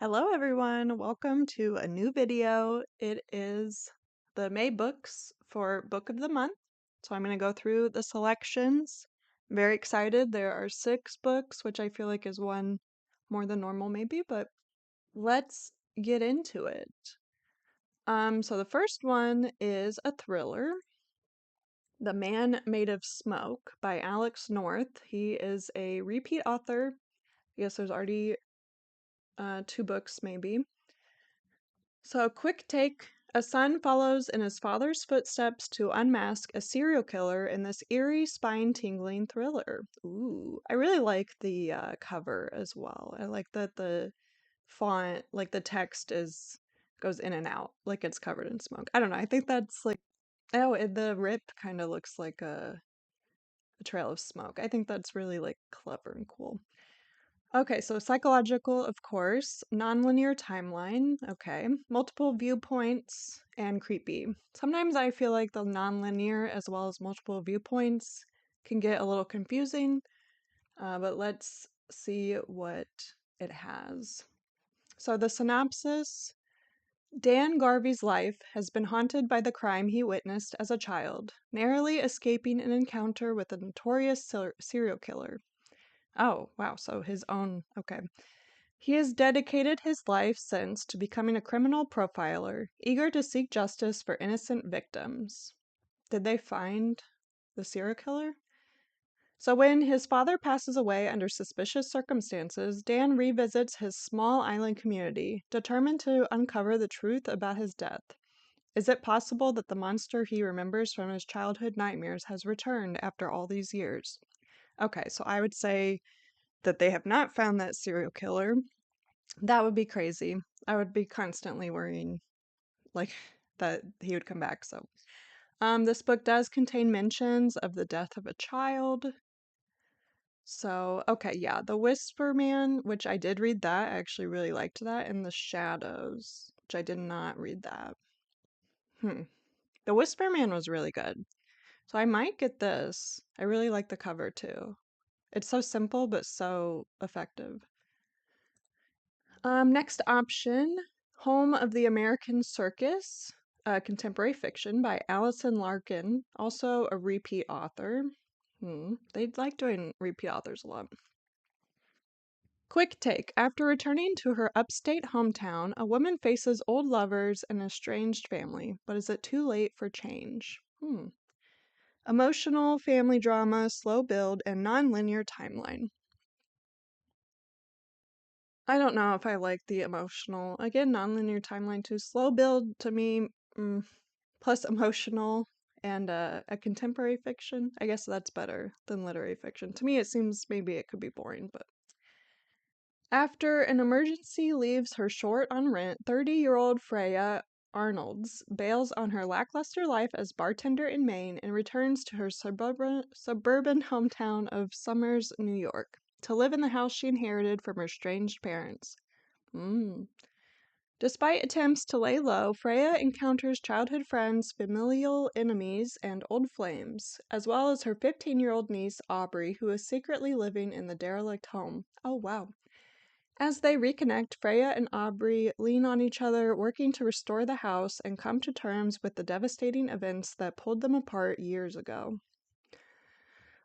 Hello everyone, welcome to a new video. It is the May books for Book of the Month. So I'm going to go through the selections. I'm very excited. There are 6 books, which I feel like is one more than normal maybe, but let's get into it. So the first one is a thriller, The Man Made of Smoke by Alex North. He is a repeat author. I guess there's already 2 books maybe. So, quick take. A son follows in his father's footsteps to unmask a serial killer in this eerie, spine-tingling thriller. Ooh, I really like the cover as well. I like that the font, like the text goes in and out, like it's covered in smoke. I don't know. I think that's like, the rip kind of looks like a trail of smoke. I think that's really like clever and cool. Okay, so psychological, of course. Nonlinear timeline, okay. Multiple viewpoints and creepy. Sometimes I feel like the nonlinear as well as multiple viewpoints can get a little confusing, but let's see what it has. So the synopsis: Dan Garvey's life has been haunted by the crime he witnessed as a child, narrowly escaping an encounter with a notorious serial killer. Oh, wow, so his own, okay. He has dedicated his life since to becoming a criminal profiler, eager to seek justice for innocent victims. Did they find the serial killer? So when his father passes away under suspicious circumstances, Dan revisits his small island community, determined to uncover the truth about his death. Is it possible that the monster he remembers from his childhood nightmares has returned after all these years? Okay, so I would say that they have not found that serial killer. That would be crazy. I would be constantly worrying, like, that he would come back. So, this book does contain mentions of the death of a child. So, okay, yeah, The Whisper Man, which I did read that. I actually really liked that. And The Shadows, which I did not read that. The Whisper Man was really good. So I might get this. I really like the cover too. It's so simple, but so effective. Next option, Home of the American Circus, contemporary fiction by Allison Larkin, also a repeat author. They like doing repeat authors a lot. Quick take. After returning to her upstate hometown, a woman faces old lovers and an estranged family, but is it too late for change? Emotional, family drama, slow build, and non-linear timeline. I don't know if I like the emotional. Again, nonlinear timeline too. Slow build to me, plus emotional and a contemporary fiction. I guess that's better than literary fiction. To me, it seems maybe it could be boring, but. After an emergency leaves her short on rent, 30-year-old Freya Arnolds bails on her lackluster life as bartender in Maine and returns to her suburban hometown of Somers, New York, to live in the house she inherited from her estranged parents. Despite attempts to lay low, Freya encounters childhood friends, familial enemies, and old flames, as well as her 15-year-old niece, Aubrey, who is secretly living in the derelict home. Oh, wow. As they reconnect, Freya and Aubrey lean on each other, working to restore the house and come to terms with the devastating events that pulled them apart years ago.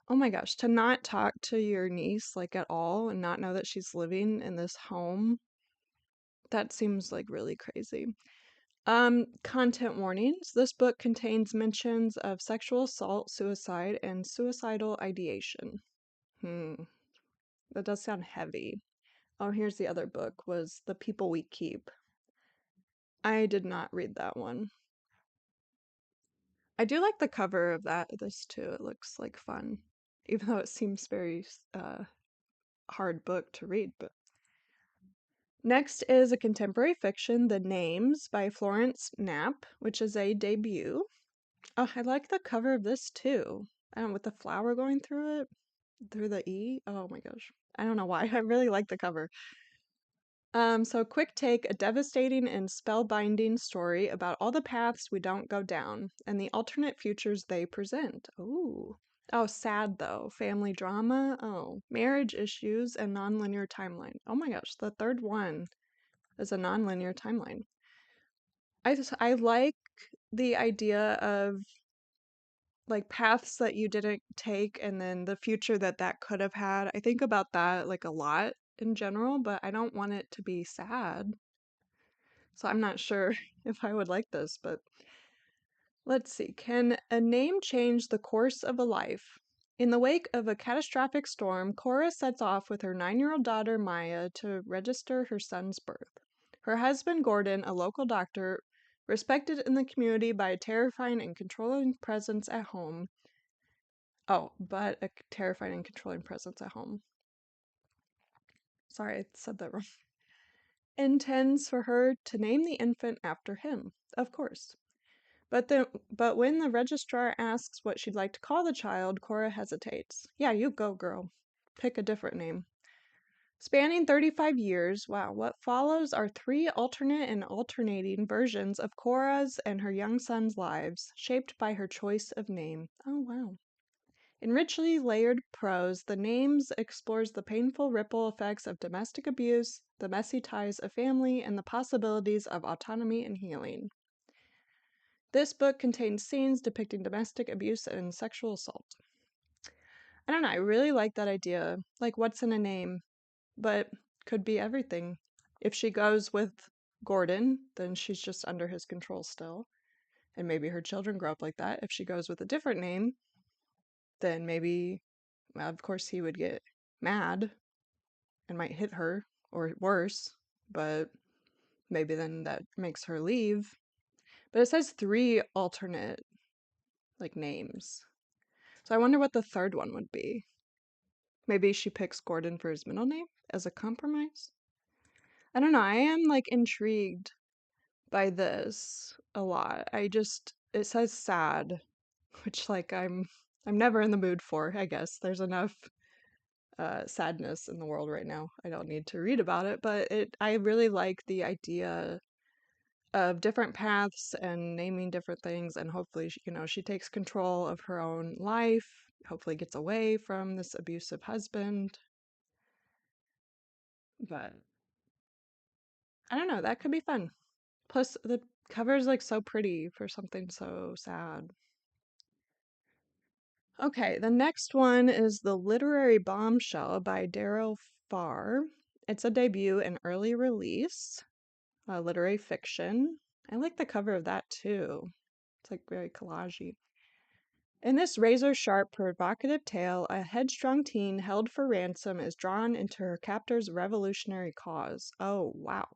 Oh my gosh, to not talk to your niece, like, at all and not know that she's living in this home, that seems, like, really crazy. Content warnings. This book contains mentions of sexual assault, suicide, and suicidal ideation. That does sound heavy. Oh, here's the other book, was The People We Keep. I did not read that one. I do like the cover of this too. It looks like fun, even though it seems very hard book to read. But next is a contemporary fiction, The Names by Florence Knapp, which is a debut. Oh, I like the cover of this too. With the flower going through it, through the E. Oh my gosh. I don't know why. I really like the cover. So quick take, a devastating and spellbinding story about all the paths we don't go down and the alternate futures they present. Ooh. Oh, sad though. Family drama. Oh, marriage issues and nonlinear timeline. Oh my gosh, the third one as a nonlinear timeline. I like the idea of like paths that you didn't take and then the future that could have had. I think about that like a lot in general, but I don't want it to be sad. So I'm not sure if I would like this, but let's see. Can a name change the course of a life? In the wake of a catastrophic storm, Cora sets off with her 9-year-old daughter Maya to register her son's birth. Her husband Gordon, a local doctor, respected in the community by a terrifying and controlling presence at home. Oh, but a terrifying and controlling presence at home. Sorry, I said that wrong. Intends for her to name the infant after him, of course. But when the registrar asks what she'd like to call the child, Cora hesitates. Yeah, you go, girl. Pick a different name. Spanning 35 years, wow, what follows are 3 alternate and alternating versions of Cora's and her young son's lives, shaped by her choice of name. Oh, wow. In richly layered prose, The Names explores the painful ripple effects of domestic abuse, the messy ties of family, and the possibilities of autonomy and healing. This book contains scenes depicting domestic abuse and sexual assault. I don't know, I really like that idea. Like, what's in a name? But could be everything. If she goes with Gordon, then she's just under his control still. And maybe her children grow up like that. If she goes with a different name, then maybe, well, of course, he would get mad and might hit her, or worse. But maybe then that makes her leave. But it says 3 alternate, like, names. So I wonder what the third one would be. Maybe she picks Gordon for his middle name as a compromise? I don't know. I am like intrigued by this a lot. It says sad, which like I'm never in the mood for, I guess. There's enough sadness in the world right now. I don't need to read about it, but I really like the idea of different paths and naming different things, and hopefully she takes control of her own life, hopefully gets away from this abusive husband. But I don't know, that could be fun. Plus the cover is like so pretty for something so sad. Okay, the next one is The Literary Bombshell by Daryl Farr. It's a debut and early release, literary fiction. I like the cover of that too. It's like very collagey. In this razor-sharp, provocative tale, a headstrong teen held for ransom is drawn into her captor's revolutionary cause. Oh, wow.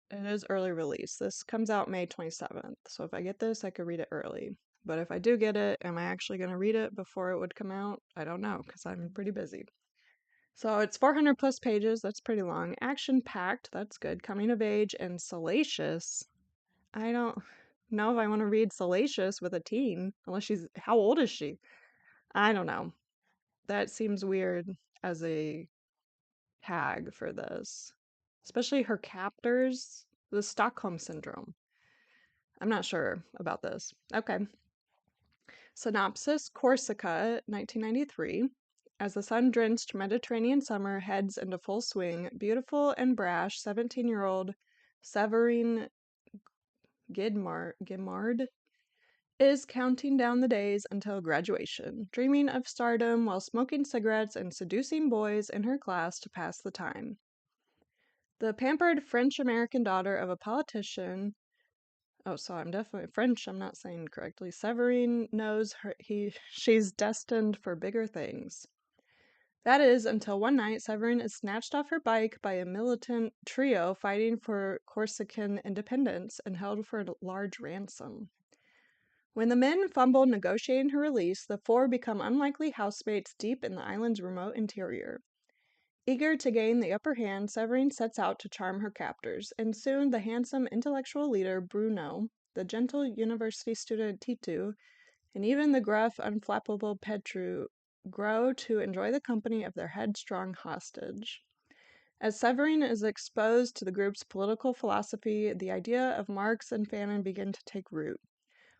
It is early release. This comes out May 27th. So if I get this, I could read it early. But if I do get it, am I actually going to read it before it would come out? I don't know, because I'm pretty busy. So it's 400 plus pages. That's pretty long. Action-packed. That's good. Coming of age and salacious. I don't know if I want to read salacious with a teen, unless how old is she? I don't know. That seems weird as a tag for this. Especially her captors, the Stockholm Syndrome. I'm not sure about this. Okay. Synopsis: Corsica, 1993. As the sun-drenched Mediterranean summer heads into full swing, beautiful and brash 17-year-old Severine Guimard is counting down the days until graduation, dreaming of stardom while smoking cigarettes and seducing boys in her class to pass the time. The pampered French-American daughter of a politician. Oh, so I'm definitely French. I'm not saying correctly. Severine knows she's destined for bigger things. That is, until one night Severine is snatched off her bike by a militant trio fighting for Corsican independence and held for a large ransom. When the men fumble negotiating her release, the 4 become unlikely housemates deep in the island's remote interior. Eager to gain the upper hand, Severine sets out to charm her captors, and soon the handsome intellectual leader Bruno, the gentle university student Titu, and even the gruff, unflappable Petru grow to enjoy the company of their headstrong hostage. As Severine is exposed to the group's political philosophy, the idea of Marx and Fanon begin to take root.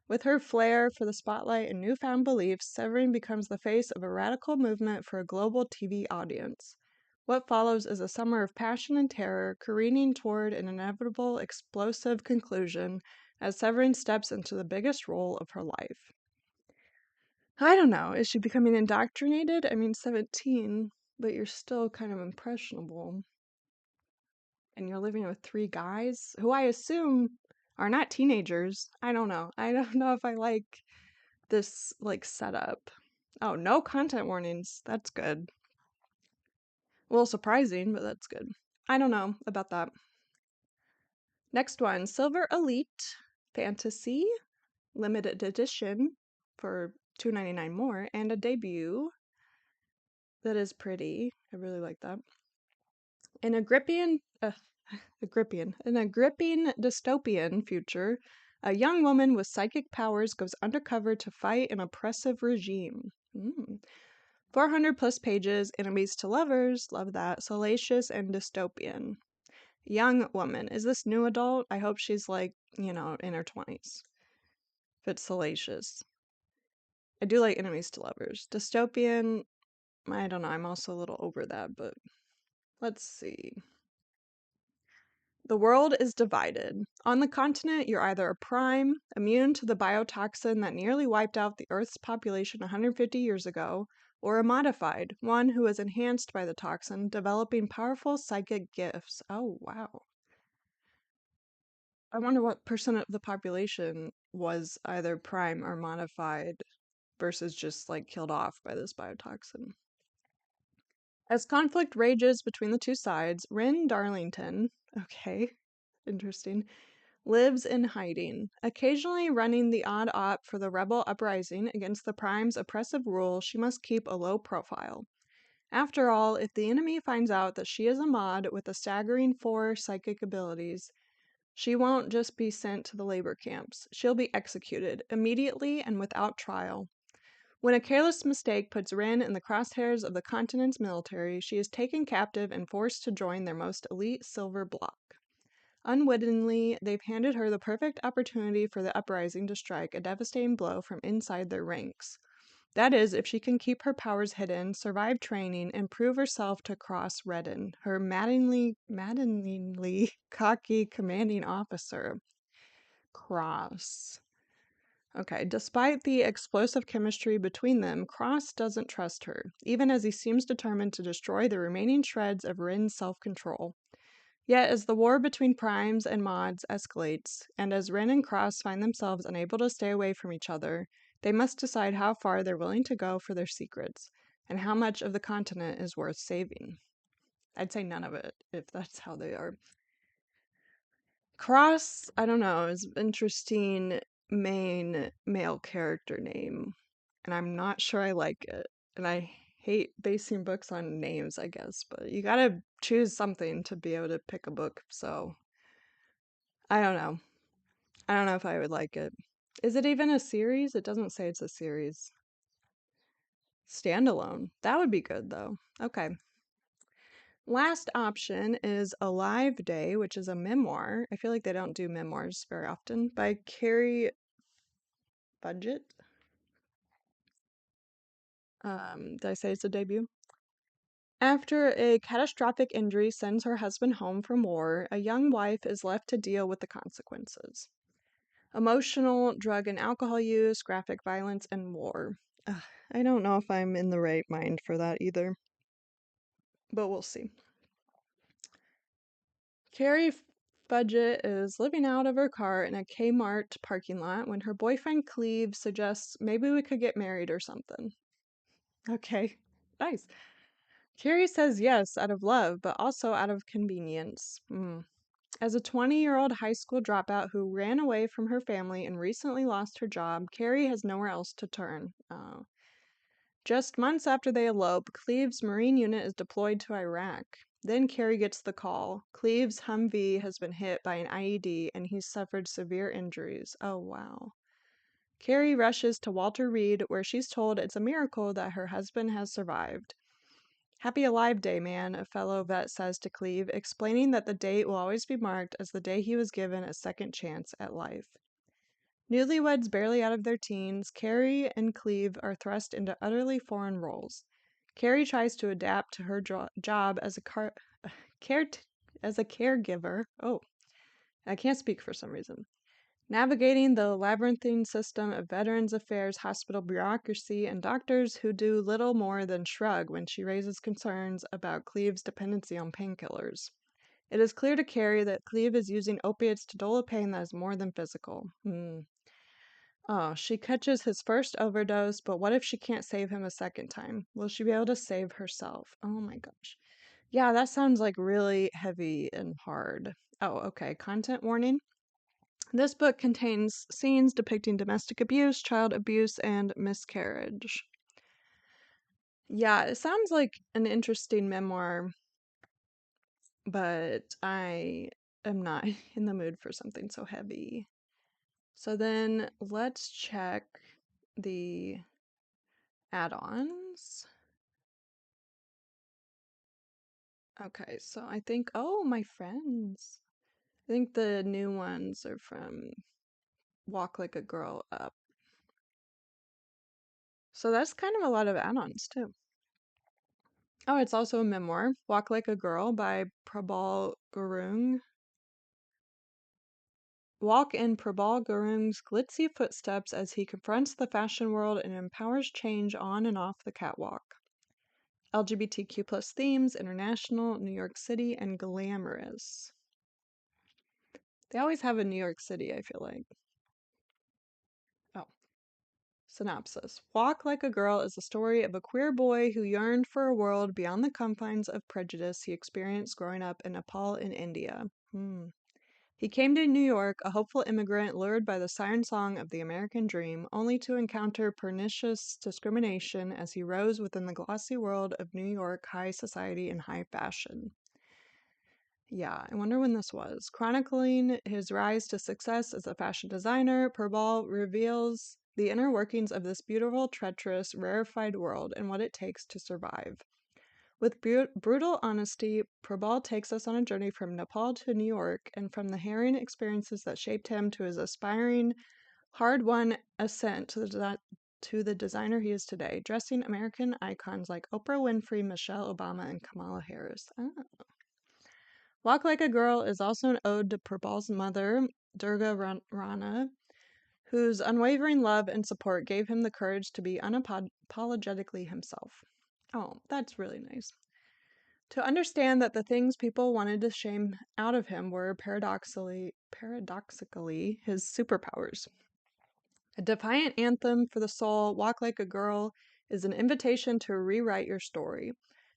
With her flair for the spotlight and newfound beliefs, Severine becomes the face of a radical movement for a global TV audience. What follows is a summer of passion and terror, careening toward an inevitable explosive conclusion as Severine steps into the biggest role of her life. I don't know. Is she becoming indoctrinated? I mean, 17, but you're still kind of impressionable. And you're living with 3 guys who I assume are not teenagers. I don't know. I don't know if I like this, like, setup. Oh, no content warnings. That's good. A little surprising, but that's good. I don't know about that. Next one, Silver Elite Fantasy limited edition for $2.99 more, and a debut that is pretty. I really like that. In a gripping dystopian future, a young woman with psychic powers goes undercover to fight an oppressive regime. 400 plus pages, enemies to lovers, love that, salacious and dystopian. Young woman, is this new adult? I hope she's like, in her 20s. If it's salacious. I do like enemies to lovers. Dystopian, I don't know, I'm also a little over that, but let's see. The world is divided. On the continent, you're either a prime, immune to the biotoxin that nearly wiped out the Earth's population 150 years ago, or a modified, one who is enhanced by the toxin, developing powerful psychic gifts. Oh, wow. I wonder what percent of the population was either prime or modified versus just, like, killed off by this biotoxin. As conflict rages between the two sides, Rin Darlington, okay, interesting, lives in hiding, occasionally running the odd op for the rebel uprising against the Prime's oppressive rule. She must keep a low profile. After all, if the enemy finds out that she is a mod with a staggering 4 psychic abilities, she won't just be sent to the labor camps. She'll be executed immediately and without trial. When a careless mistake puts Rin in the crosshairs of the continent's military, she is taken captive and forced to join their most elite silver bloc. Unwittingly, they've handed her the perfect opportunity for the uprising to strike a devastating blow from inside their ranks. That is, if she can keep her powers hidden, survive training, and prove herself to Cross Redden, her maddeningly cocky commanding officer. Cross. Okay, despite the explosive chemistry between them, Cross doesn't trust her, even as he seems determined to destroy the remaining shreds of Rin's self-control. Yet, as the war between primes and mods escalates, and as Rin and Cross find themselves unable to stay away from each other, they must decide how far they're willing to go for their secrets, and how much of the continent is worth saving. I'd say none of it, if that's how they are. Cross, I don't know, is an interesting main male character name, and I'm not sure I like it. And I hate basing books on names, I guess, but you gotta choose something to be able to pick a book, so I don't know. I don't know if I would like it. Is it even a series? It doesn't say it's a series. Standalone. That would be good, though. Okay. Last option is Alive Day, which is a memoir. I feel like they don't do memoirs very often, by Carrie Budget. Did I say it's a debut? After a catastrophic injury sends her husband home from war, a young wife is left to deal with the consequences. Emotional, drug and alcohol use, graphic violence, and war. I don't know if I'm in the right mind for that either, but we'll see. Carrie Budget is living out of her car in a Kmart parking lot when her boyfriend Cleve suggests maybe we could get married or something. Okay, nice. Carrie says yes out of love, but also out of convenience. As a 20-year-old high school dropout who ran away from her family and recently lost her job, Carrie has nowhere else to turn. Just months after they elope, Cleve's Marine unit is deployed to Iraq. Then Carrie gets the call. Cleve's Humvee has been hit by an IED and he's suffered severe injuries. Oh, wow. Carrie rushes to Walter Reed, where she's told it's a miracle that her husband has survived. Happy Alive Day, man, a fellow vet says to Cleve, explaining that the date will always be marked as the day he was given a second chance at life. Newlyweds barely out of their teens, Carrie and Cleve are thrust into utterly foreign roles. Carrie tries to adapt to her job as a care as a caregiver. Oh, I can't speak for some reason. Navigating the labyrinthine system of Veterans Affairs hospital bureaucracy and doctors who do little more than shrug when she raises concerns about Cleve's dependency on painkillers. It is clear to Carrie that Cleve is using opiates to dull a pain that is more than physical. Oh, she catches his first overdose, but what if she can't save him a second time? Will she be able to save herself? Oh my gosh. Yeah, that sounds like really heavy and hard. Oh, okay. Content warning. This book contains scenes depicting domestic abuse, child abuse, and miscarriage. Yeah, it sounds like an interesting memoir, but I am not in the mood for something so heavy. So then let's check the add-ons. Okay, so I think, oh, my friends. I think the new ones are from Walk Like a Girl Up. So that's kind of a lot of add-ons too. Oh, it's also a memoir, Walk Like a Girl by Prabal Gurung. Walk in Prabal Gurung's glitzy footsteps as he confronts the fashion world and empowers change on and off the catwalk. LGBTQ plus themes, international, New York City, and glamorous. They always have a New York City, I feel like. Oh. Synopsis. Walk Like a Girl is the story of a queer boy who yearned for a world beyond the confines of prejudice he experienced growing up in Nepal in India. He came to New York, a hopeful immigrant lured by the siren song of the American dream, only to encounter pernicious discrimination as he rose within the glossy world of New York high society and high fashion. Yeah, I wonder when this was. Chronicling his rise to success as a fashion designer, Prabal reveals the inner workings of this beautiful, treacherous, rarefied world and what it takes to survive. With brutal honesty, Prabal takes us on a journey from Nepal to New York and from the harrowing experiences that shaped him to his aspiring, hard-won ascent to the designer he is today, dressing American icons like Oprah Winfrey, Michelle Obama, and Kamala Harris. Walk Like a Girl is also an ode to Prabal's mother, Durga Rana, whose unwavering love and support gave him the courage to be unapologetically himself. Oh, that's really nice. To understand that the things people wanted to shame out of him were paradoxically his superpowers. A defiant anthem for the soul, Walk Like a Girl is an invitation to rewrite your story,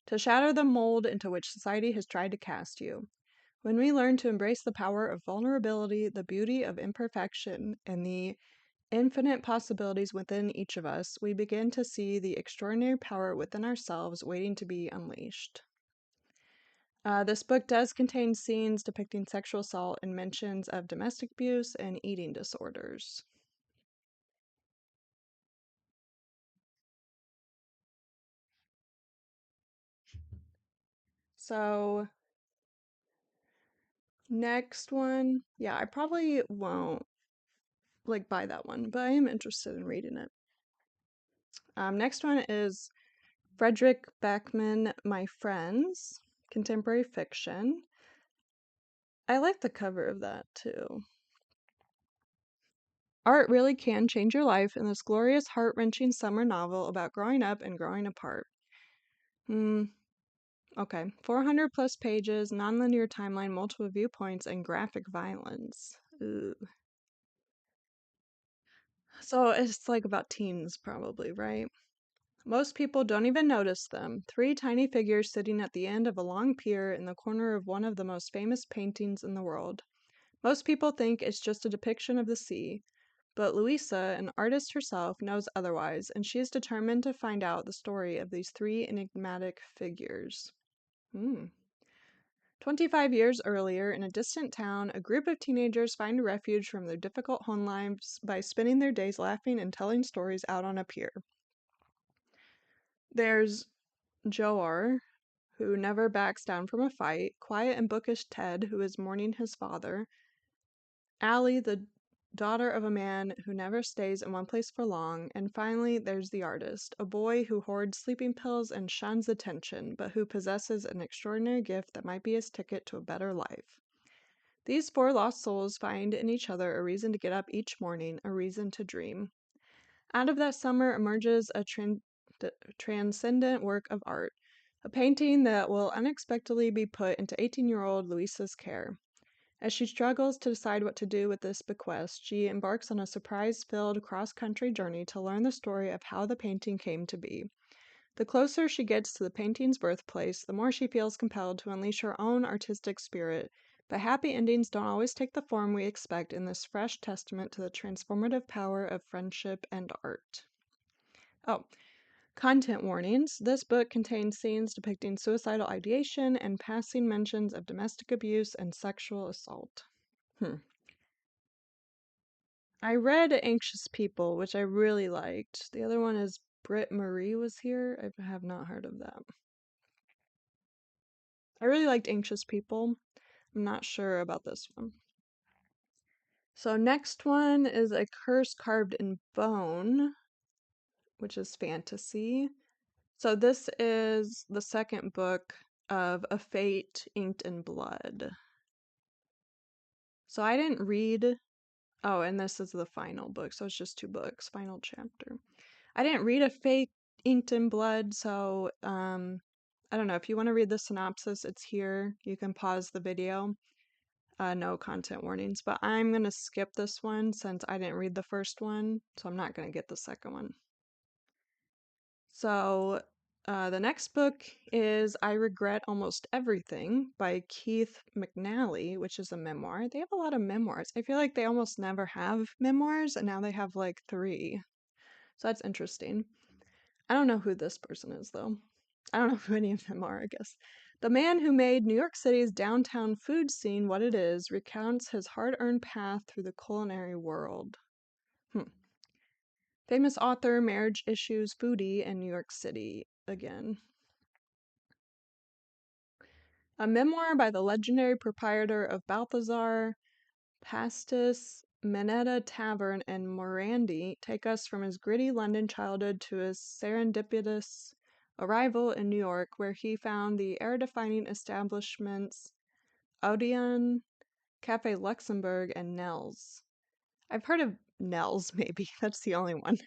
to shatter the mold into which society has tried to cast you. When we learn to embrace the power of vulnerability, the beauty of imperfection, and the infinite possibilities within each of us, we begin to see the extraordinary power within ourselves waiting to be unleashed. This book does contain scenes depicting sexual assault and mentions of domestic abuse and eating disorders. So, next one, yeah, I probably won't like buy that one, but I am interested in reading it. Next one is Frederick Beckman, My Friends, contemporary fiction. I like the cover of that too. Art really can change your life in this glorious, heart-wrenching summer novel about growing up and growing apart. Okay. 400 plus pages, nonlinear timeline, multiple viewpoints, and graphic violence. Ooh. So it's like about teens, probably, right? Most people don't even notice them. Three tiny figures sitting at the end of a long pier in the corner of one of the most famous paintings in the world. Most people think it's just a depiction of the sea, but Louisa, an artist herself, knows otherwise, and she is determined to find out the story of these three enigmatic figures. 25 years earlier, in a distant town, a group of teenagers find refuge from their difficult home lives by spending their days laughing and telling stories out on a pier. There's Joar, who never backs down from a fight, quiet and bookish Ted, who is mourning his father, Allie, the daughter of a man who never stays in one place for long, and finally there's the artist, a boy who hoards sleeping pills and shuns attention, but who possesses an extraordinary gift that might be his ticket to a better life. These four lost souls find in each other a reason to get up each morning, a reason to dream. Out of that summer emerges a transcendent work of art, a painting that will unexpectedly be put into 18-year-old Louisa's care. As she struggles to decide what to do with this bequest, she embarks on a surprise-filled cross-country journey to learn the story of how the painting came to be. The closer she gets to the painting's birthplace, the more she feels compelled to unleash her own artistic spirit, but happy endings don't always take the form we expect in this fresh testament to the transformative power of friendship and art. Oh, content warnings. This book contains scenes depicting suicidal ideation and passing mentions of domestic abuse and sexual assault. I read Anxious People, which I really liked. The other one is Britt Marie Was Here. I have not heard of that. I really liked Anxious People. I'm not sure about this one. So next one is A Curse Carved in Bone, which is fantasy. So this is the second book of A Fate Inked in Blood. So I didn't read... Oh, and this is the final book, so it's just 2 books, final chapter. I didn't read A Fate Inked in Blood, so I don't know. If you want to read the synopsis, it's here. You can pause the video. No content warnings, but I'm going to skip this one since I didn't read the first one, so I'm not going to get the second one. So the next book is I Regret Almost Everything by Keith McNally, which is a memoir. They have a lot of memoirs. I feel like they almost never have memoirs, and now they have like 3. So that's interesting. I don't know who this person is, though. I don't know who any of them are, I guess. The man who made New York City's downtown food scene what it is recounts his hard-earned path through the culinary world. Famous author, marriage issues, foodie, and New York City again. A memoir by the legendary proprietor of Balthazar Pastis Minetta Tavern in Morandi take us from his gritty London childhood to his serendipitous arrival in New York, where he found the era-defining establishments Odeon, Cafe Luxembourg, and Nell's. I've heard of Nell's, maybe. That's the only one.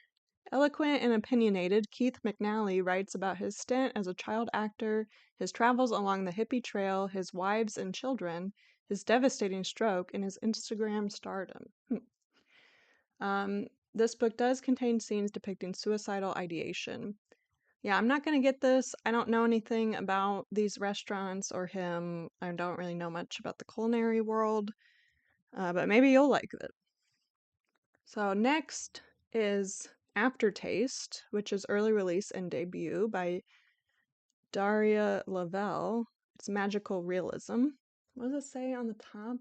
Eloquent and opinionated, Keith McNally writes about his stint as a child actor, his travels along the hippie trail, his wives and children, his devastating stroke, and his Instagram stardom. This book does contain scenes depicting suicidal ideation. Yeah, I'm not going to get this. I don't know anything about these restaurants or him. I don't really know much about the culinary world, but maybe you'll like it. So next is Aftertaste, which is early release and debut by Daria Lavelle. It's magical realism. What does it say on the top?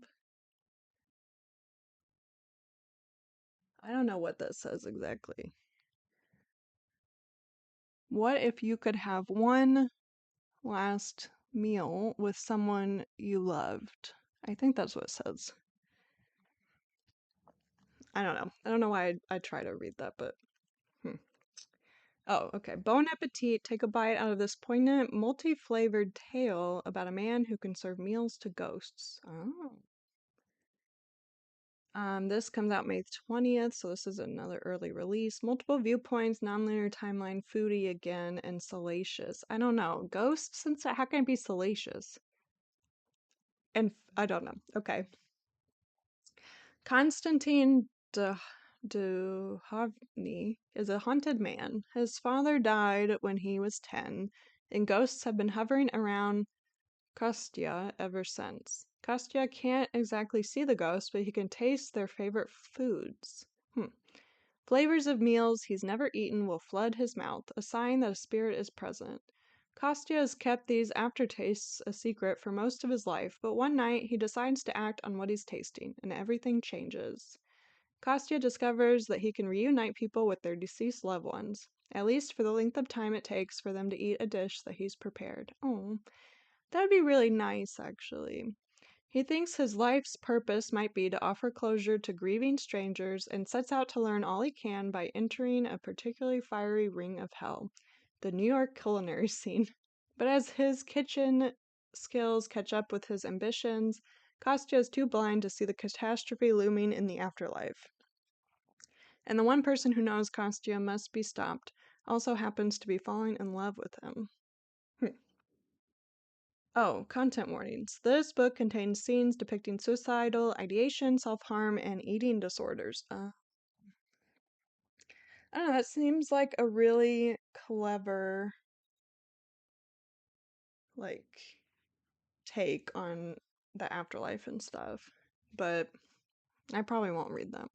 I don't know what that says exactly. What if you could have one last meal with someone you loved? I think that's what it says. I don't know. I don't know why I try to read that, but... Oh, okay. Bon appetit. Take a bite out of this poignant, multi-flavored tale about a man who can serve meals to ghosts. Oh. This comes out May 20th, so this is another early release. Multiple viewpoints, nonlinear timeline, foodie again, and salacious. I don't know. Ghosts? How can it be salacious? And I don't know. Okay. Konstantin Duhovny is a haunted man. His father died when he was 10, and ghosts have been hovering around Kostya ever since. Kostya can't exactly see the ghosts, but he can taste their favorite foods. Flavors of meals he's never eaten will flood his mouth, a sign that a spirit is present. Kostya has kept these aftertastes a secret for most of his life, but one night he decides to act on what he's tasting, and everything changes. Kostya discovers that he can reunite people with their deceased loved ones, at least for the length of time it takes for them to eat a dish that he's prepared. Oh, that would be really nice, actually. He thinks his life's purpose might be to offer closure to grieving strangers and sets out to learn all he can by entering a particularly fiery ring of hell, the New York culinary scene. But as his kitchen skills catch up with his ambitions, Kostya is too blind to see the catastrophe looming in the afterlife. And the one person who knows Kostya must be stopped also happens to be falling in love with him. Oh, content warnings. This book contains scenes depicting suicidal ideation, self-harm, and eating disorders. I don't know, that seems like a really clever, like, take on the afterlife and stuff. But I probably won't read that.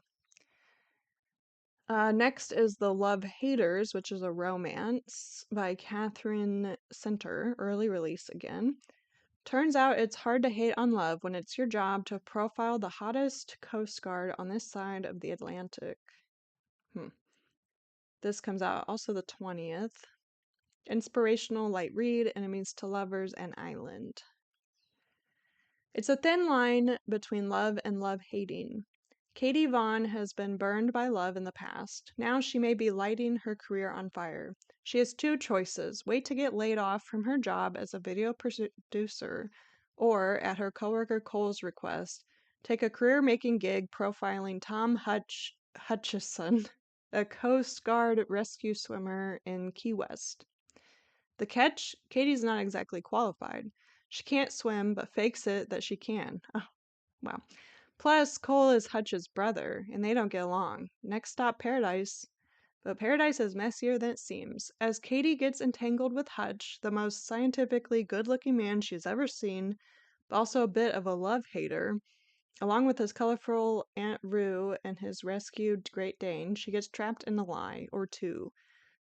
Next is The Love Haters, which is a romance by Catherine Center, early release again. Turns out it's hard to hate on love when it's your job to profile the hottest Coast Guard on this side of the Atlantic. This comes out also the 20th. Inspirational light read, Enemies to Lovers, and Island. It's a thin line between love and love hating. Katie Vaughn has been burned by love in the past. Now she may be lighting her career on fire. She has two choices: wait to get laid off from her job as a video producer, or, at her coworker Cole's request, take a career-making gig profiling Tom Hutchison, a Coast Guard rescue swimmer in Key West. The catch? Katie's not exactly qualified. She can't swim, but fakes it that she can. Oh, wow. Plus, Cole is Hutch's brother, and they don't get along. Next stop, Paradise. But Paradise is messier than it seems. As Katie gets entangled with Hutch, the most scientifically good-looking man she's ever seen, but also a bit of a love hater, along with his colorful Aunt Rue and his rescued Great Dane, she gets trapped in a lie, or two.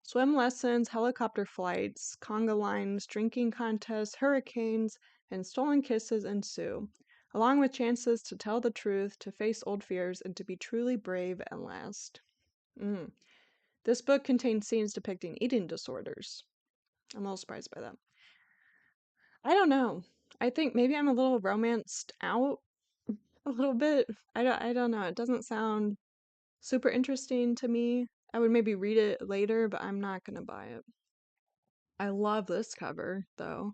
Swim lessons, helicopter flights, conga lines, drinking contests, hurricanes, and stolen kisses ensue, along with chances to tell the truth, to face old fears, and to be truly brave at last. This book contains scenes depicting eating disorders. I'm a little surprised by that. I don't know. I think maybe I'm a little romanced out a little bit. I don't know. It doesn't sound super interesting to me. I would maybe read it later, but I'm not going to buy it. I love this cover, though.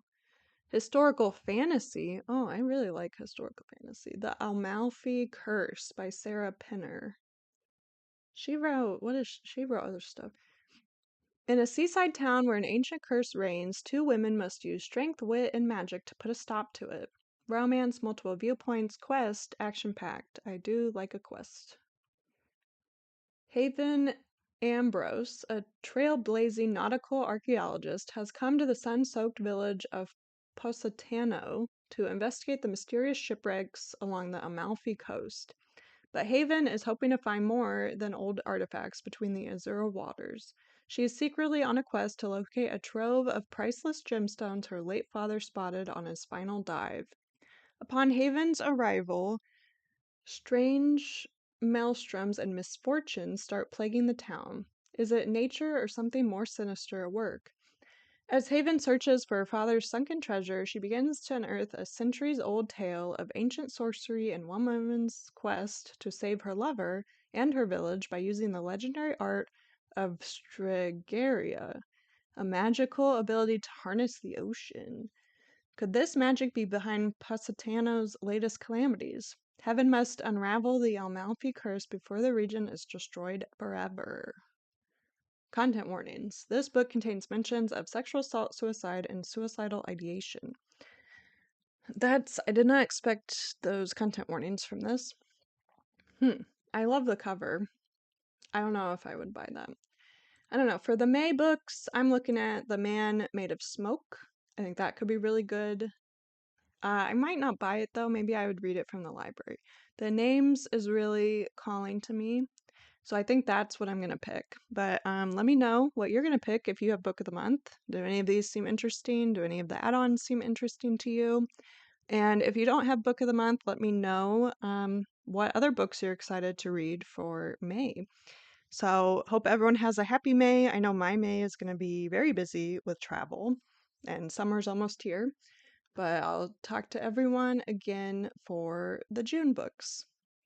Historical fantasy. Oh, I really like historical fantasy. The Amalfi Curse by Sarah Pinner. She wrote other stuff. In a seaside town where an ancient curse reigns, two women must use strength, wit, and magic to put a stop to it. Romance, multiple viewpoints, quest, action-packed. I do like a quest. Haven Ambrose, a trailblazing nautical archaeologist, has come to the sun-soaked village of Positano to investigate the mysterious shipwrecks along the Amalfi coast. But Haven is hoping to find more than old artifacts between the azure waters. She is secretly on a quest to locate a trove of priceless gemstones her late father spotted on his final dive. Upon Haven's arrival, strange maelstroms and misfortunes start plaguing the town. Is it nature or something more sinister at work? As Haven searches for her father's sunken treasure, she begins to unearth a centuries-old tale of ancient sorcery and one woman's quest to save her lover and her village by using the legendary art of Stregaria, a magical ability to harness the ocean. Could this magic be behind Positano's latest calamities? Heaven must unravel the Amalfi curse before the region is destroyed forever. Content warnings. This book contains mentions of sexual assault, suicide, and suicidal ideation. I did not expect those content warnings from this. I love the cover. I don't know if I would buy that. I don't know. For the May books, I'm looking at The Man Made of Smoke. I think that could be really good. I might not buy it though. Maybe I would read it from the library. The names is really calling to me. So I think that's what I'm going to pick. But let me know what you're going to pick if you have Book of the Month. Do any of these seem interesting? Do any of the add-ons seem interesting to you? And if you don't have Book of the Month, let me know what other books you're excited to read for May. So hope everyone has a happy May. I know my May is going to be very busy with travel, and summer's almost here. but I'll talk to everyone again for the June books.